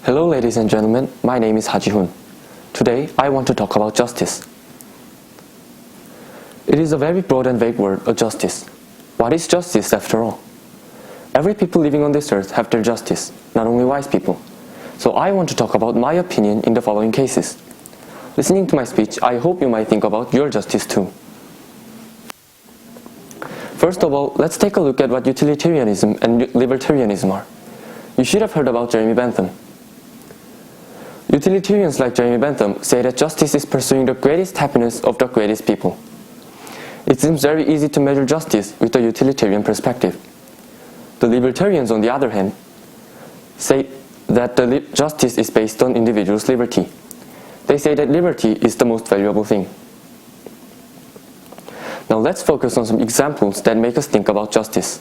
Hello ladies and gentlemen, my name is Jihoon. Today I want to talk about justice. It is a very broad and vague word, justice. What is justice after all? Every people living on this earth have their justice, not only wise people. So I want to talk about my opinion in the following cases. Listening to my speech, I hope you might think about your justice too. First of all, let's take a look at what utilitarianism and libertarianism are. You should have heard about Jeremy Bentham. Utilitarians like Jeremy Bentham say that justice is pursuing the greatest happiness of the greatest people. It seems very easy to measure justice with a utilitarian perspective. The libertarians, on the other hand, say that justice is based on individuals' liberty. They say that liberty is the most valuable thing. Now let's focus on some examples that make us think about justice.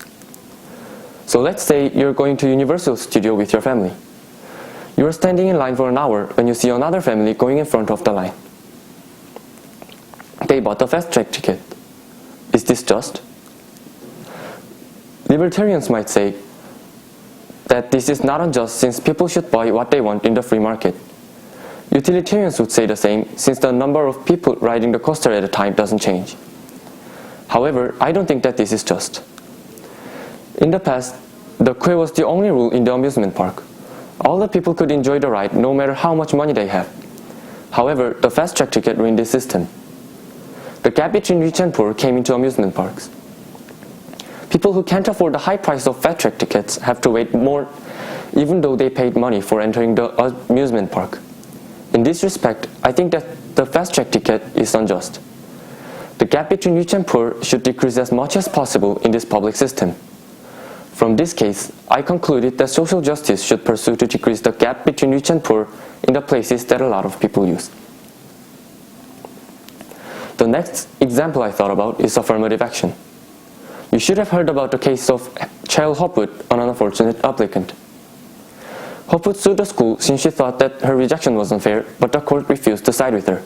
So let's say you're going to Universal Studios with your family. You are standing in line for an hour when you see another family going in front of the line. They bought a fast-track ticket. Is this just? Libertarians might say that this is not unjust since people should buy what they want in the free market. Utilitarians would say the same since the number of people riding the coaster at a time doesn't change. However, I don't think that this is just. In the past, the queue was the only rule in the amusement park. All the people could enjoy the ride no matter how much money they have. However, the fast-track ticket ruined this system. The gap between rich and poor came into amusement parks. People who can't afford the high price of fast-track tickets have to wait more even though they paid money for entering the amusement park. In this respect, I think that the fast-track ticket is unjust. The gap between rich and poor should decrease as much as possible in this public system. From this case, I concluded that social justice should pursue to decrease the gap between rich and poor in the places that a lot of people use. The next example I thought about is affirmative action. You should have heard about the case of child Hopwood, an unfortunate applicant. Hopwood sued the school since she thought that her rejection was unfair, but the court refused to side with her.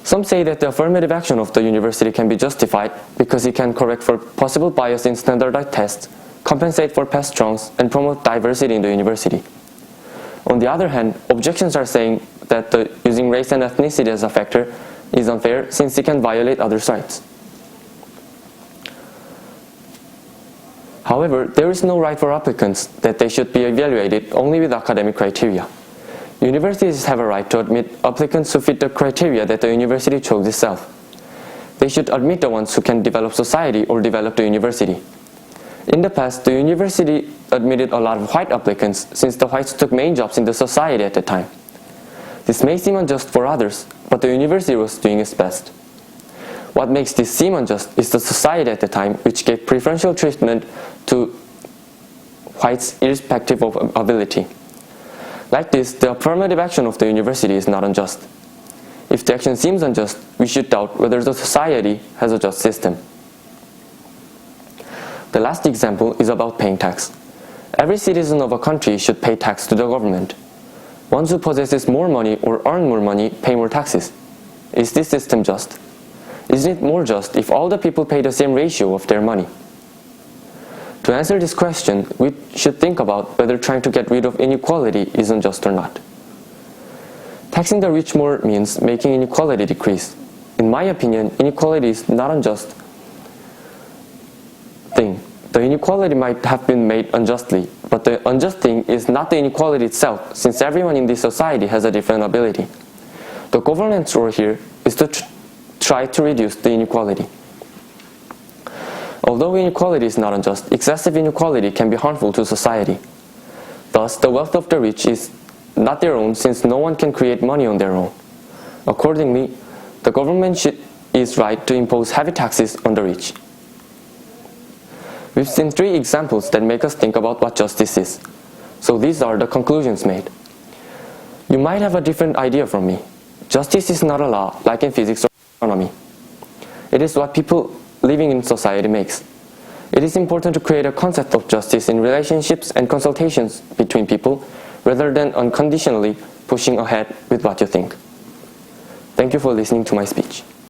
Some say that the affirmative action of the university can be justified because it can correct for possible bias in standardized tests, compensate for past wrongs, and promote diversity in the university. On the other hand, objections are saying that using race and ethnicity as a factor is unfair since it can violate others' rights. However, there is no right for applicants that they should be evaluated only with academic criteria. Universities have a right to admit applicants who fit the criteria that the university chose itself. They should admit the ones who can develop society or develop the university. In the past, the university admitted a lot of white applicants since the whites took main jobs in the society at the time. This may seem unjust for others, but the university was doing its best. What makes this seem unjust is the society at the time, which gave preferential treatment to whites irrespective of ability. Like this, the affirmative action of the university is not unjust. If the action seems unjust, we should doubt whether the society has a just system. The last example is about paying tax. Every citizen of a country should pay tax to the government. Ones who possess more money or earn more money pay more taxes. Is this system just? Isn't it more just if all the people pay the same ratio of their money? To answer this question, we should think about whether trying to get rid of inequality is unjust or not. Taxing the rich more means making inequality decrease. In my opinion, inequality is not an unjust thing. The inequality might have been made unjustly, but the unjust thing is not the inequality itself, since everyone in this society has a different ability. The government's role here is to try to reduce the inequality. Although inequality is not unjust, excessive inequality can be harmful to society. Thus, the wealth of the rich is not their own since no one can create money on their own. Accordingly, the government is right to impose heavy taxes on the rich. We've seen 3 examples that make us think about what justice is. So these are the conclusions made. You might have a different idea from me. Justice is not a law like in physics or astronomy. It is what people living in society makes. It is important to create a concept of justice in relationships and consultations between people rather than unconditionally pushing ahead with what you think. Thank you for listening to my speech.